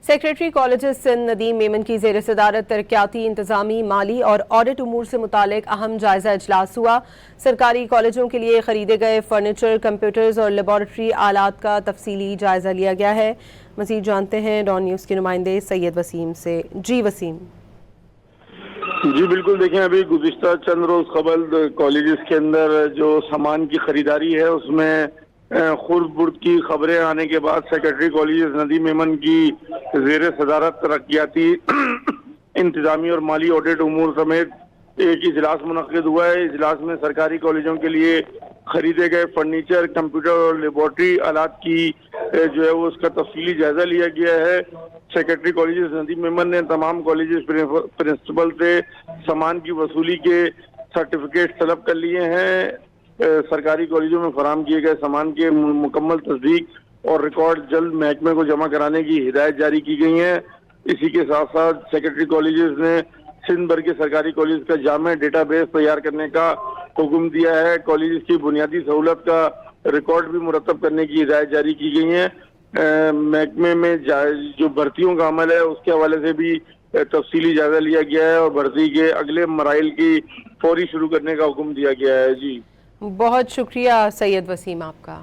Secretary colleges Sindh Nadeem Memon की ज़ेर सदारत तरक्याती, इंतज़ामी, माली और ऑडिट उमूर से मुतालिक अहम जायज़ा इजलास हुआ। सरकारी कॉलेजों के लिए ख़रीदे गए फर्नीचर, कंप्यूटर्स और लेबॉरेटरी आलात का तफसीली जायज़ा लिया गया है। मज़ीद जानते हैं डॉन न्यूज़ के नुमाइंदे सैयद वसीम से। जी वसीम। जी बिल्कुल, देखें अभी गुज़िश्ता चंद रोज़ कबल कॉलेजेस के अंदर जो सामान की खरीदारी है उसमें खुर्द बुर्द की खबरें आने के बाद सेक्रेटरी कॉलेजेस नदीम मेमन की ज़ेर सदारत तरक्याती, इंतज़ामी और माली ऑडिट उमूर समेत एक इजलास मुनक्किद हुआ है। इजलास में सरकारी कॉलेजों के लिए खरीदे गए फर्नीचर, कंप्यूटर और लेबॉर्ट्री आलात की जो है वो उसका तफसीली जायजा लिया गया है। सेक्रेटरी कॉलेजेस नदीम मेमन ने तमाम कॉलेजेस प्रिंसिपल से सामान की वसूली के सर्टिफिकेट तलब कर लिए हैं। सरकारी कॉलेजों में फराहम किए गए सामान के मुकम्मल तस्दीक और रिकॉर्ड जल्द महकमे को जमा कराने की हिदायत जारी की गई है। इसी के साथ साथ सेक्रेटरी कॉलेजेस ने सिंध भर के सरकारी कॉलेज का जामे डेटाबेस तैयार करने का हुक्म दिया है। कॉलेज की बुनियादी सहूलत का रिकॉर्ड भी मुरतब करने की हिदायत जारी की गई है। महकमे में जो भर्तियों का अमल है उसके हवाले से भी तफसीली जायजा लिया गया है और भर्ती के अगले मराइल की फौरी शुरू करने का हुक्म दिया गया है। जी बहुत शुक्रिया सैयद वसीम आपका।